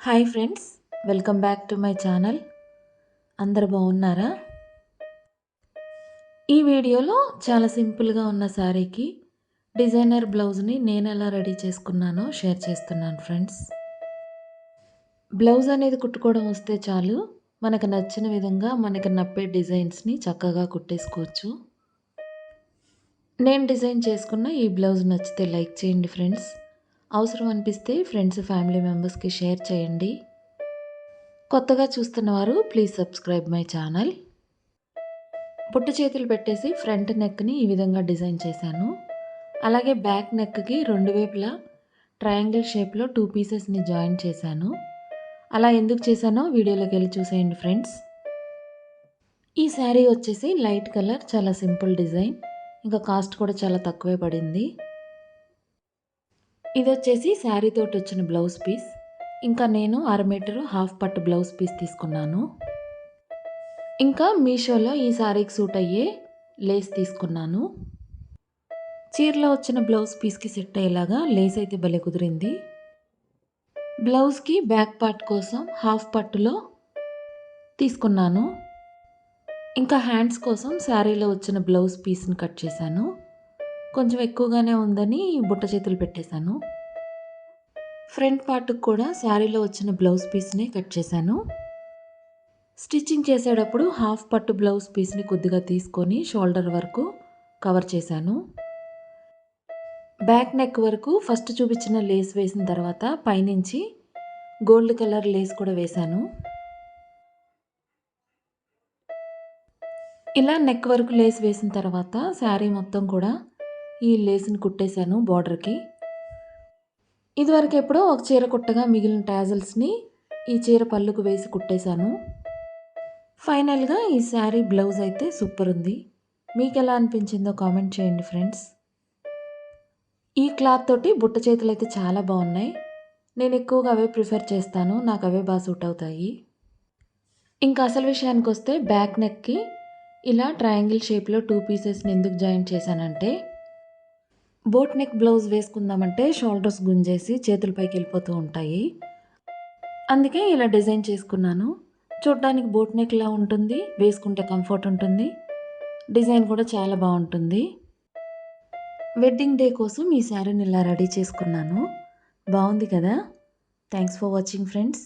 Hi friends, welcome back to my channel. అందరు బాగున్నారా? ఈ వీడియోలో చాలా సింపుల్గా ఉన్న శారీకి డిజైనర్ బ్లౌజ్ని నేను ఎలా రెడీ చేసుకున్నానో షేర్ చేస్తున్నాను ఫ్రెండ్స్. బ్లౌజ్ అనేది కుట్టుకోవడం వస్తే చాలు, మనకు నచ్చిన విధంగా మనకు నప్పే డిజైన్స్ని చక్కగా కుట్టేసుకోవచ్చు. నేను డిజైన్ చేసుకున్న ఈ బ్లౌజ్ నచ్చితే లైక్ చేయండి ఫ్రెండ్స్. అవసరం అనిపిస్తే ఫ్రెండ్స్ ఫ్యామిలీ మెంబర్స్కి షేర్ చేయండి. కొత్తగా చూస్తున్నవారు ప్లీజ్ సబ్స్క్రైబ్ మై ఛానల్. బుట్ట చేతులు పెట్టేసి ఫ్రంట్ నెక్ని ఈ విధంగా డిజైన్ చేశాను. అలాగే బ్యాక్ నెక్కి రెండు వైపులా ట్రయాంగిల్ షేప్లో 2 పీసెస్ని జాయిన్ చేశాను. అలా ఎందుకు చేశానో వీడియోలోకి వెళ్ళి చూసేయండి ఫ్రెండ్స్. ఈ శారీ వచ్చేసి లైట్ కలర్, చాలా సింపుల్ డిజైన్, ఇంకా కాస్ట్ కూడా చాలా తక్కువే పడింది. ఇది వచ్చేసి శారీ తోటి వచ్చిన బ్లౌజ్ పీస్. ఇంకా నేను 1/2 మీటరు హాఫ్ పట్టు బ్లౌజ్ పీస్ తీసుకున్నాను. ఇంకా మీషోలో ఈ శారీకి సూట్ అయ్యే లేస్ తీసుకున్నాను. చీరలో వచ్చిన బ్లౌజ్ పీస్కి సెట్ అయ్యేలాగా లేస్ అయితే భలే కుదిరింది. బ్లౌజ్కి బ్యాక్ పార్ట్ కోసం హాఫ్ పట్టులో తీసుకున్నాను. ఇంకా హ్యాండ్స్ కోసం శారీలో వచ్చిన బ్లౌజ్ పీస్ని కట్ చేశాను. కొంచెం ఎక్కువగానే ఉందని బుట్ట చేతులు పెట్టేశాను. ఫ్రంట్ పార్ట్కి కూడా శారీలో వచ్చిన బ్లౌజ్ పీస్ని కట్ చేశాను. స్టిచ్చింగ్ చేసేటప్పుడు హాఫ్ పట్టు బ్లౌజ్ పీస్ని కొద్దిగా తీసుకొని షోల్డర్ వరకు కవర్ చేశాను. బ్యాక్ నెక్ వరకు ఫస్ట్ చూపించిన లేస్ వేసిన తర్వాత పైనుంచి గోల్డ్ కలర్ లేస్ కూడా వేశాను. ఇలా నెక్ వరకు లేస్ వేసిన తర్వాత శారీ మొత్తం కూడా ఈ లేస్ని కుట్టేశాను బార్డర్కి. ఇదివరకు ఎప్పుడో ఒక చీర కుట్టగా మిగిలిన టాజల్స్ని ఈ చీర పళ్ళుకు వేసి కుట్టేశాను. ఫైనల్గా ఈ శారీ బ్లౌజ్ అయితే సూపర్ ఉంది. మీకు ఎలా అనిపించిందో కామెంట్ చేయండి ఫ్రెండ్స్. ఈ క్లాత్ తోటి బుట్ట చేతులు అయితే చాలా బాగున్నాయి. నేను ఎక్కువగా అవే ప్రిఫర్ చేస్తాను, నాకు అవే బాగా సూట్ అవుతాయి. ఇంకా అసలు విషయానికి వస్తే బ్యాక్ నెక్కి ఇలా ట్రయాంగిల్ షేప్లో 2 పీసెస్ని ఎందుకు జాయిన్ చేశానంటే, బోట్ నెక్ బ్లౌజ్ వేసుకుందామంటే షోల్డర్స్ గుంజేసి చేతులపైకి వెళ్ళిపోతూ ఉంటాయి. అందుకే ఇలా డిజైన్ చేసుకున్నాను. చూడడానికి బోట్ నెక్లా ఉంటుంది, వేసుకుంటే కంఫర్ట్ ఉంటుంది, డిజైన్ కూడా చాలా బాగుంటుంది. వెడ్డింగ్ డే కోసం ఈ శారీని ఇలా రెడీ చేసుకున్నాను. బాగుంది కదా? Thanks for watching friends.